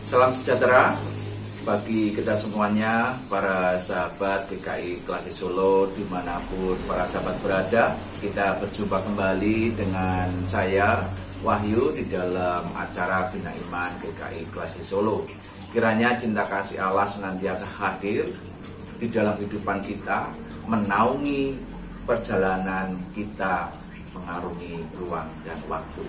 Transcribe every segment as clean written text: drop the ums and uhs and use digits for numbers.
Salam sejahtera bagi kita semuanya, para sahabat GKI Klasik Solo dimanapun para sahabat berada. Kita berjumpa kembali dengan saya Wahyu di dalam acara Bina Iman GKI Klasik Solo. Kiranya cinta kasih Allah senantiasa hadir di dalam kehidupan kita, menaungi perjalanan kita mengarungi ruang dan waktu.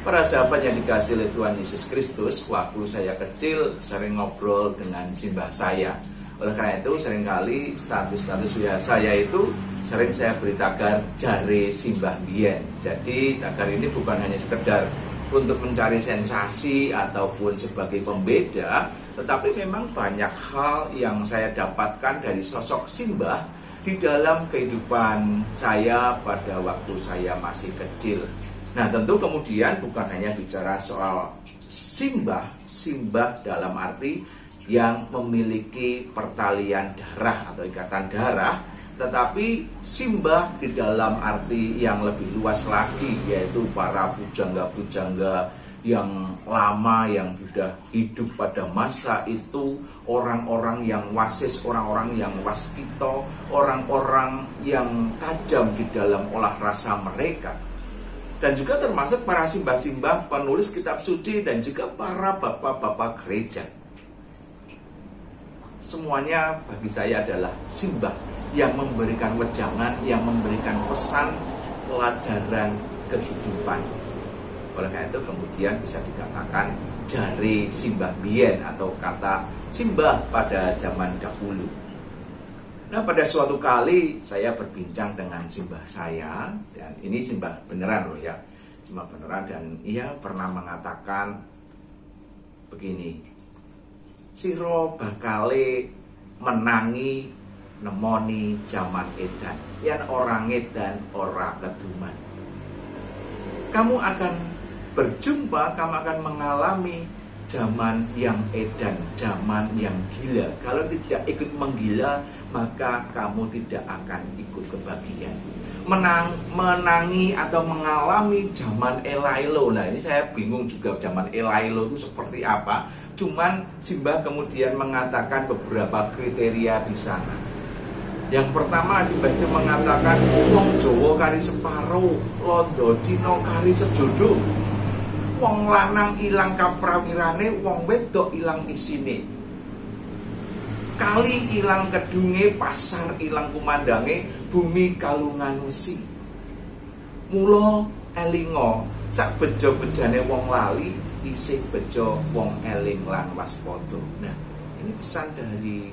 Para sahabat yang dikasihi oleh Tuhan Yesus Kristus, waktu saya kecil sering ngobrol dengan simbah saya. Oleh karena itu seringkali status WA saya itu sering saya beri tagar jare simbah bien. Jadi tagar ini bukan hanya sekedar untuk mencari sensasi ataupun sebagai pembeda, tetapi memang banyak hal yang saya dapatkan dari sosok simbah di dalam kehidupan saya pada waktu saya masih kecil. Nah, tentu kemudian bukan hanya bicara soal simbah dalam arti yang memiliki pertalian darah atau ikatan darah, tetapi simbah di dalam arti yang lebih luas lagi, yaitu para pujangga-pujangga yang lama yang sudah hidup pada masa itu, orang-orang yang wasis, orang-orang yang waskito, orang-orang yang tajam di dalam olah rasa mereka. Dan juga termasuk para simbah-simbah penulis kitab suci dan juga para bapak-bapak gereja. Semuanya bagi saya adalah simbah yang memberikan wejangan, yang memberikan pesan, pelajaran kehidupan. Oleh karena itu kemudian bisa dikatakan jare simbah bien atau kata simbah pada zaman dahulu. Nah, pada suatu kali saya berbincang dengan simbah saya, dan ini simbah beneran loh ya, simbah beneran, dan ia pernah mengatakan begini, siro bakale menangi nemoni zaman edan, yan orang edan ora keduman. Kamu akan berjumpa, kamu akan mengalami zaman yang edan, zaman yang gila. Kalau tidak ikut menggila, maka kamu tidak akan ikut kebahagiaan. Menangi atau mengalami zaman elailo. Nah, ini saya bingung juga zaman elailo itu seperti apa. Cuman simbah kemudian mengatakan beberapa kriteria di sana. Yang pertama, simbah itu mengatakan wong Jawa kari separo, londo Cina kari sejodo. Wong lanang ilang kaprawirane, wong wedok ilang isine. Kali ilang kedunge, pasar ilang kumandange, bumi kalungan wesi. Mula elingo, sak bejo-bejane wong lali, isih bejo wong eling lan waspada. Nah, ini pesan dari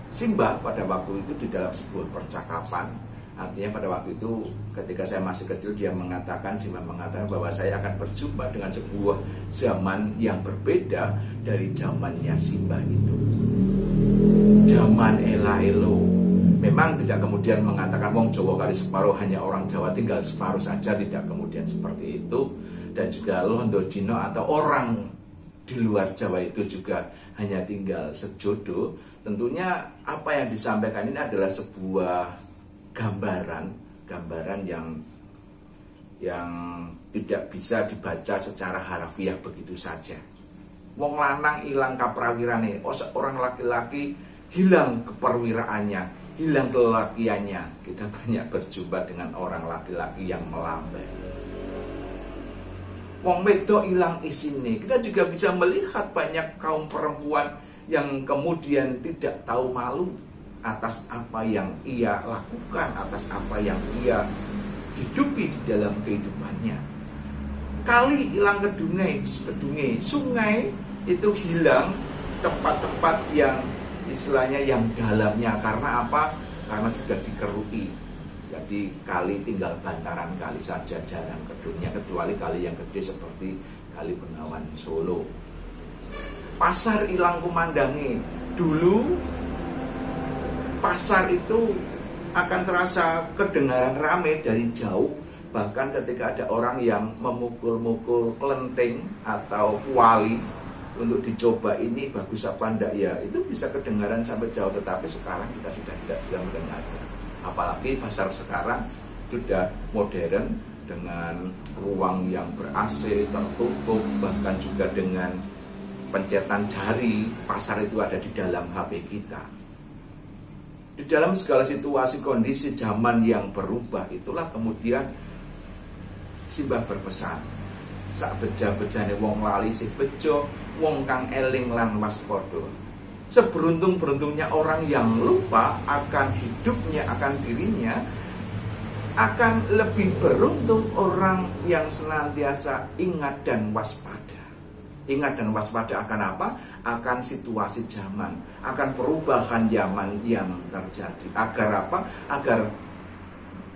simbah pada waktu itu di dalam sebuah percakapan. Artinya pada waktu itu ketika saya masih kecil, dia mengatakan, simbah mengatakan bahwa saya akan berjumpa dengan sebuah zaman yang berbeda dari zamannya simbah itu. Zaman elaelo. Memang tidak kemudian mengatakan wong Jawa kali separuh, hanya orang Jawa tinggal separuh saja, tidak kemudian seperti itu. Dan juga londo Cina atau orang di luar Jawa itu juga hanya tinggal sejodo. Tentunya apa yang disampaikan ini adalah sebuah gambaran yang tidak bisa dibaca secara harfiah begitu saja. Wong lanang ilang kaprawirane, orang laki-laki hilang keperwiraannya, hilang kelelakiannya. Kita banyak berjumpa dengan orang laki-laki yang melambai. Wong wedok ilang isine. Kita juga bisa melihat banyak kaum perempuan yang kemudian tidak tahu malu atas apa yang ia lakukan, atas apa yang ia hidupi di dalam kehidupannya. Kali hilang kedunge, sungai itu hilang tempat-tempat yang istilahnya yang dalamnya. Karena apa? Karena sudah dikerui. Jadi kali tinggal bantaran kali saja, jarang kedungnya, kecuali kali yang gede seperti Kali Bengawan Solo. Pasar hilang kumandange. Dulu pasar itu akan terasa kedengaran ramai dari jauh. Bahkan ketika ada orang yang memukul-mukul kelenteng atau kuali untuk dicoba ini bagus apa enggak, ya itu bisa kedengaran sampai jauh. Tetapi sekarang kita sudah tidak bisa mendengarnya. Apalagi pasar sekarang sudah modern dengan ruang yang ber-AC, tertutup, bahkan juga dengan pencetan jari, pasar itu ada di dalam HP kita. Di dalam segala situasi kondisi zaman yang berubah, itulah kemudian Simbah berpesan, sak beja-bejane wong lali sing bejo, wong kang eling lan waspada. Seberuntung-beruntungnya orang yang lupa akan hidupnya, akan dirinya, akan lebih beruntung orang yang senantiasa ingat dan waspada. Ingat dan waspada akan apa? Akan situasi zaman, akan perubahan zaman yang terjadi. Agar apa? Agar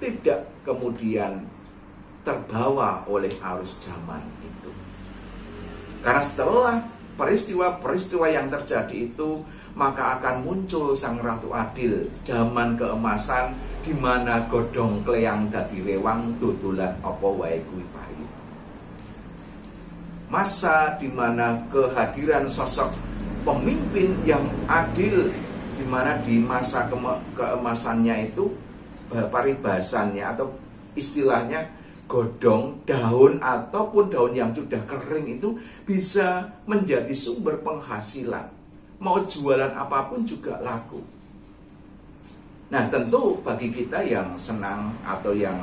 tidak kemudian terbawa oleh arus zaman itu. Karena setelah peristiwa-peristiwa yang terjadi itu, maka akan muncul Sang Ratu Adil, zaman keemasan di mana godhong kleyang dadi rewang, dodolan apa wae kuwi pahit. Masa di mana kehadiran sosok pemimpin yang adil, di mana di masa keemasannya itu paribasannya atau istilahnya godhong, daun ataupun daun yang sudah kering itu bisa menjadi sumber penghasilan. Mau jualan apapun juga laku. Nah, tentu bagi kita yang senang atau yang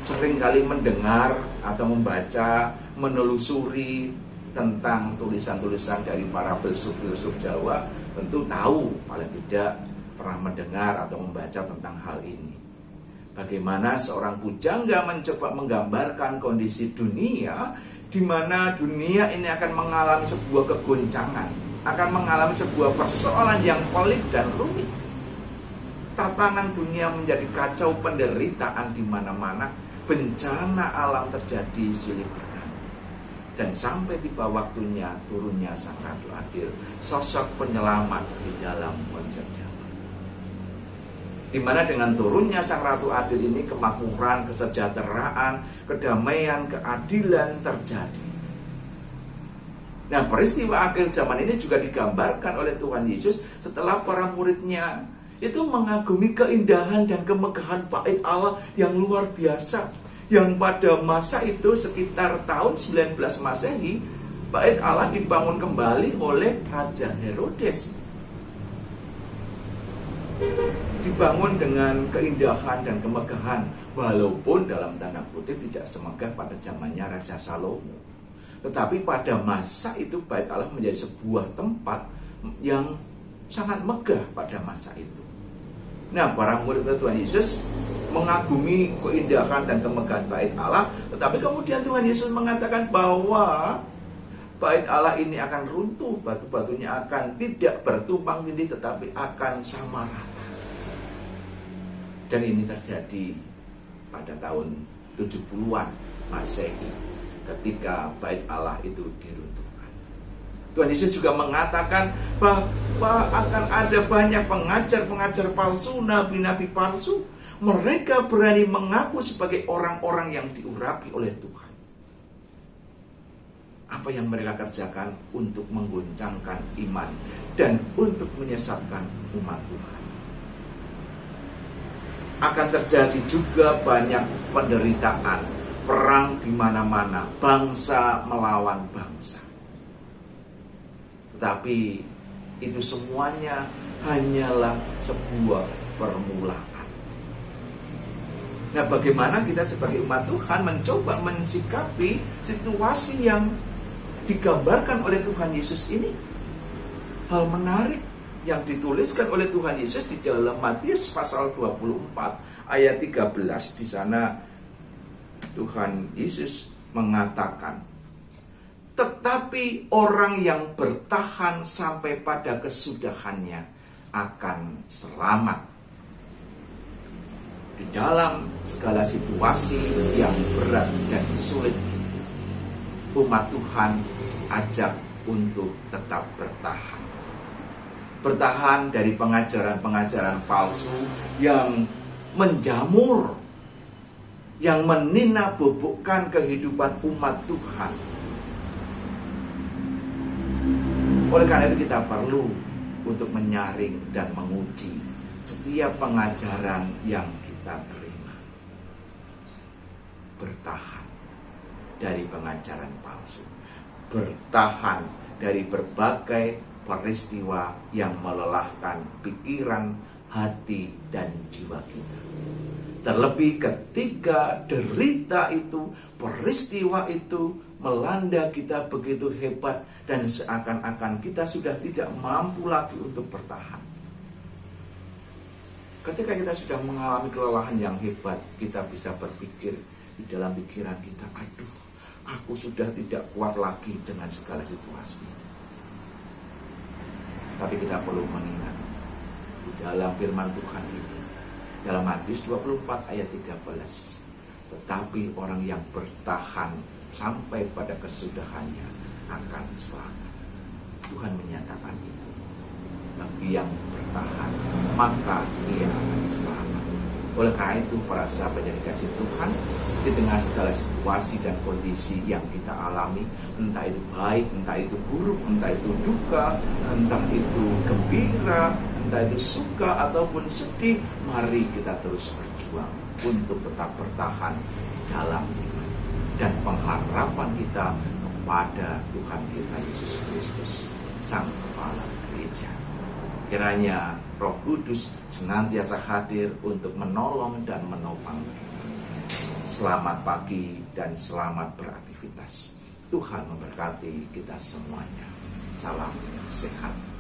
sering kali mendengar atau membaca, menelusuri tentang tulisan-tulisan dari para filsuf-filsuf Jawa, tentu tahu, paling tidak pernah mendengar atau membaca tentang hal ini. Bagaimana seorang pujangga mencoba menggambarkan kondisi dunia, di mana dunia ini akan mengalami sebuah kegoncangan, akan mengalami sebuah persoalan yang pelik dan rumit. Tatanan dunia menjadi kacau, penderitaan di mana-mana, bencana alam terjadi silih berganti. Dan sampai tiba waktunya turunnya Sang Ratu Adil, sosok penyelamat di dalam konsep Jawa. Di mana dengan turunnya Sang Ratu Adil ini, kemakmuran, kesejahteraan, kedamaian, keadilan terjadi. Nah, peristiwa akhir zaman ini juga digambarkan oleh Tuhan Yesus setelah para muridnya itu mengagumi keindahan dan kemegahan bait Allah yang luar biasa. Yang pada masa itu sekitar tahun 19 Masehi, bait Allah dibangun kembali oleh Raja Herodes. Dibangun dengan keindahan dan kemegahan, walaupun dalam tanda kutip tidak semegah pada zamannya Raja Salomo. Tetapi pada masa itu bait Allah menjadi sebuah tempat yang sangat megah pada masa itu. Nah, para murid Tuhan Yesus mengagumi keindahan dan kemegahan bait Allah, tetapi kemudian Tuhan Yesus mengatakan bahwa bait Allah ini akan runtuh, batu-batunya akan tidak bertumpang tindih, tetapi akan sama rata. Dan ini terjadi pada tahun 70-an Masehi, ketika bait Allah itu diruntuhkan. Tuhan Yesus juga mengatakan bahwa akan ada banyak pengajar-pengajar palsu, nabi-nabi palsu. Mereka berani mengaku sebagai orang-orang yang diurapi oleh Tuhan. Apa yang mereka kerjakan untuk menggoncangkan iman dan untuk menyesatkan umat Tuhan. Akan terjadi juga banyak penderitaan, perang di mana-mana, bangsa melawan bangsa. Tetapi itu semuanya hanyalah sebuah permulaan. Nah, bagaimana kita sebagai umat Tuhan mencoba mensikapi situasi yang digambarkan oleh Tuhan Yesus ini? Hal menarik yang dituliskan oleh Tuhan Yesus di dalam Matius pasal 24 ayat 13. Di sana Tuhan Yesus mengatakan, tetapi orang yang bertahan sampai pada kesudahannya akan selamat. Di dalam segala situasi yang berat dan sulit, umat Tuhan ajak untuk tetap bertahan. Bertahan dari pengajaran-pengajaran palsu yang menjamur, yang menina-bobokkan kehidupan umat Tuhan. Oleh karena itu kita perlu untuk menyaring dan menguji setiap pengajaran yang kita terima. Bertahan dari pengajaran palsu, bertahan dari berbagai peristiwa yang melelahkan pikiran, hati, dan jiwa kita. Terlebih ketika derita itu, peristiwa itu melanda kita begitu hebat dan seakan-akan kita sudah tidak mampu lagi untuk bertahan. Ketika kita sudah mengalami kelelahan yang hebat, kita bisa berpikir di dalam pikiran kita, aduh, aku sudah tidak kuat lagi dengan segala situasi. Tapi kita perlu mengingat di dalam firman Tuhan ini, dalam Matius 24 ayat 13, tetapi orang yang bertahan sampai pada kesudahannya akan selamat. Tuhan menyatakan itu. Bagi yang bertahan, maka ia akan selamat. Oleh karena itu, para sahabat yang dikasihi Tuhan, di tengah segala situasi dan kondisi yang kita alami, entah itu baik, entah itu buruk, entah itu duka, entah itu gembira, entah itu suka ataupun sedih, mari kita terus berjuang untuk tetap bertahan dalam iman dan pengharapan kita kepada Tuhan kita Yesus Kristus, Sang Kepala Gereja. Kiranya Roh Kudus senantiasa hadir untuk menolong dan menopang kita. Selamat pagi dan selamat beraktivitas. Tuhan memberkati kita semuanya. Salam sehat.